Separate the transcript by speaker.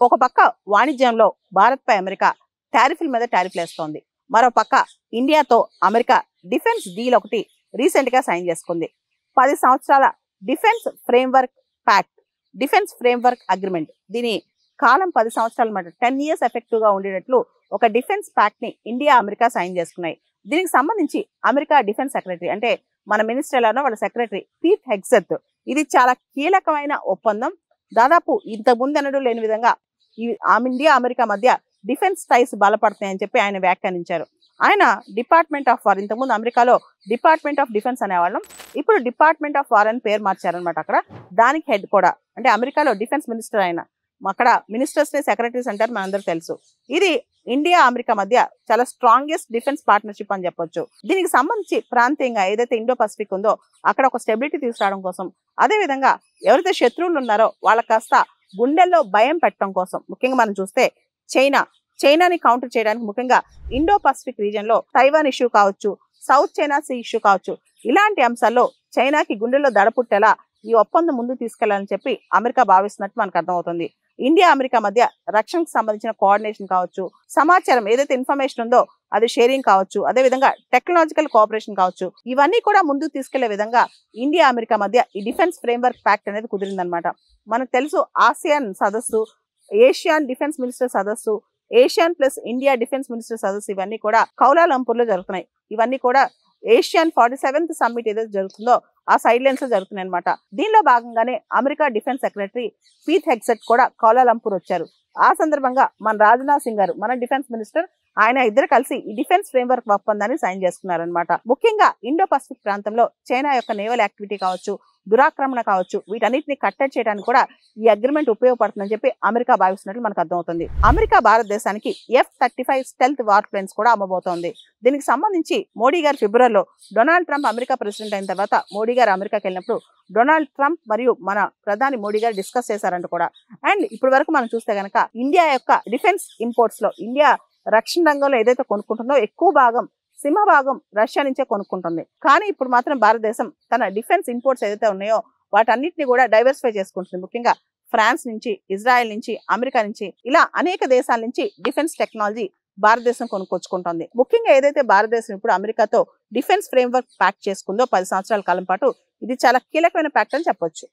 Speaker 1: ఒక పక్క వాణిజ్యంలో భారత్ పై అమెరికా టారిఫ్ల మీద టారిఫ్లు వేస్తోంది. మరో పక్క ఇండియాతో అమెరికా డిఫెన్స్ డీల్ ఒకటి రీసెంట్ గా సైన్ చేసుకుంది. 10 సంవత్సరాల డిఫెన్స్ ఫ్రేమ్వర్క్ అగ్రిమెంట్. దీని కాలం 10 సంవత్సరాల మాట 10 ఇయర్స్ ఎఫెక్టివ్ గా ఉండేటట్లు ఒక డిఫెన్స్ ప్యాక్ట్ ని ఇండియా అమెరికా సైన్ చేసుకున్నాయి. దీనికి సంబంధించి అమెరికా డిఫెన్స్ సెక్రటరీ అంటే మన మినిస్టర్ ఎలానో వాళ్ళ సెక్రటరీ పీట్ హెగ్సెత్ ఇది చాలా కీలకమైన ఒప్పందం. దాదాపు ఇంతకుముందు అనడం లేని విధంగా ఇండియా అమెరికా మధ్య డిఫెన్స్ టైస్ బలపడుతున్నాయని చెప్పి ఆయన వ్యాఖ్యానించారు. ఆయన డిపార్ట్మెంట్ ఆఫ్ వార్, ఇంతకుముందు అమెరికాలో డిపార్ట్మెంట్ ఆఫ్ డిఫెన్స్ అనేవాళ్ళం, ఇప్పుడు డిపార్ట్మెంట్ ఆఫ్ వార్ అని పేరు మార్చారనమాట. అక్కడ దానికి హెడ్ కూడా అంటే అమెరికాలో డిఫెన్స్ మినిస్టర్ ఆయన. అక్కడ మినిస్టర్స్ ని సెక్రటరీస్ అంటారు, మనందరూ తెలుసు. ఇది ఇండియా అమెరికా మధ్య చాలా స్ట్రాంగెస్ట్ డిఫెన్స్ పార్ట్నర్షిప్ అని చెప్పొచ్చు. దీనికి సంబంధించి ప్రాంతీయంగా ఏదైతే ఇండో పసిఫిక్ ఉందో అక్కడ ఒక స్టెబిలిటీ తీసుకురావడం కోసం, అదే విధంగా ఎవరైతే శత్రువులు ఉన్నారో వాళ్ళకి కాస్త గుండెల్లో భయం పెట్టడం కోసం, ముఖ్యంగా మనం చూస్తే చైనాని కౌంటర్ చేయడానికి ముఖ్యంగా ఇండో పసిఫిక్ రీజియన్ లో తైవాన్ ఇష్యూ కావచ్చు, సౌత్ చైనా సీ ఇష్యూ కావచ్చు, ఇలాంటి అంశాల్లో చైనాకి గుండెల్లో దడపుట్టేలా ఈ ఒప్పందం ముందు తీసుకెళ్లాలని చెప్పి అమెరికా భావిస్తున్నట్టు మనకు అర్థమవుతుంది. ఇండియా అమెరికా మధ్య రక్షణకు సంబంధించిన కోఆర్డినేషన్ కావచ్చు, సమాచారం ఏదైతే ఇన్ఫర్మేషన్ ఉందో అది షేరింగ్ కావచ్చు, అదే విధంగా టెక్నాలజికల్ కోఆపరేషన్ కావచ్చు, ఇవన్నీ కూడా ముందుకు తీసుకెళ్లే విధంగా ఇండియా అమెరికా మధ్య ఈ డిఫెన్స్ ఫ్రేమ్వర్క్ ప్యాక్ట్ అనేది కుదిరిందనమాట. మనకు తెలుసు ఆసియాన్ సదస్సు, ఏషియన్ డిఫెన్స్ మినిస్టర్ సదస్సు, Asian plus India defence minister సదస్సు, ఇవన్నీ కూడా కౌలాలంపూర్ లో జరుగుతున్నాయి. ఇవన్నీ కూడా ఏషియన్ 47th సమ్మిట్ ఏదైతే జరుగుతుందో ఆ సైడ్ లైన్స్ లో జరుగుతున్నాయి అనమాట. దీనిలో భాగంగానే America defence secretary Pete Hegseth కూడా కౌలాలంపూర్ వచ్చారు. ఆ సందర్భంగా మన రాజ్నాథ్ సింగ్ గారు, మన డిఫెన్స్ మినిస్టర్, ఆయన ఇద్దరు కలిసి ఈ డిఫెన్స్ ఫ్రేమ్వర్క్ ఒప్పందాన్ని సైన్ చేసుకున్నారనమాట. ముఖ్యంగా ఇండో పసిఫిక్ ప్రాంతంలో చైనా యొక్క నేవల్ యాక్టివిటీ కావచ్చు, దురాక్రమణ కావచ్చు, వీటన్నిటిని కట్టడి చేయడానికి కూడా ఈ అగ్రిమెంట్ ఉపయోగపడుతుందని చెప్పి అమెరికా భావిస్తున్నట్లు మనకు అర్థమవుతుంది. అమెరికా భారతదేశానికి F-35 స్టెల్త్ వార్ ప్లేన్స్ కూడా అమ్మబోతోంది. దీనికి సంబంధించి మోడీ గారు ఫిబ్రవరిలో డొనాల్డ్ ట్రంప్ అమెరికా ప్రెసిడెంట్ అయిన తర్వాత మోడీ గారు అమెరికాకి వెళ్ళినప్పుడు డొనాల్డ్ ట్రంప్ మరియు మన ప్రధాని మోడీ గారు డిస్కస్ చేశారంట కూడా. అండ్ ఇప్పటి వరకు మనం చూస్తే గనక ఇండియా యొక్క డిఫెన్స్ ఇంపోర్ట్స్ లో, ఇండియా రక్షణ రంగంలో ఏదైతే కొనుక్కుంటుందో ఎక్కువ భాగం, సింహభాగం రష్యా నుంచే కొనుక్కుంటుంది. కానీ ఇప్పుడు మాత్రం భారతదేశం తన డిఫెన్స్ ఇంపోర్ట్స్ ఏదైతే ఉన్నాయో వాటన్నిటిని కూడా డైవర్సిఫై చేసుకుంటుంది. ముఖ్యంగా ఫ్రాన్స్ నుంచి, ఇజ్రాయెల్ నుంచి, అమెరికా నుంచి, ఇలా అనేక దేశాల నుంచి డిఫెన్స్ టెక్నాలజీ భారతదేశం కొనుక్కొచ్చుకుంటుంది. ముఖ్యంగా ఏదైతే భారతదేశం ఇప్పుడు అమెరికాతో డిఫెన్స్ ఫ్రేమ్వర్క్ ప్యాక్ట్ చేసుకుందో 10 సంవత్సరాల కాలం పాటు, ఇది చాలా కీలకమైన ప్యాక్ట్ అని చెప్పొచ్చు.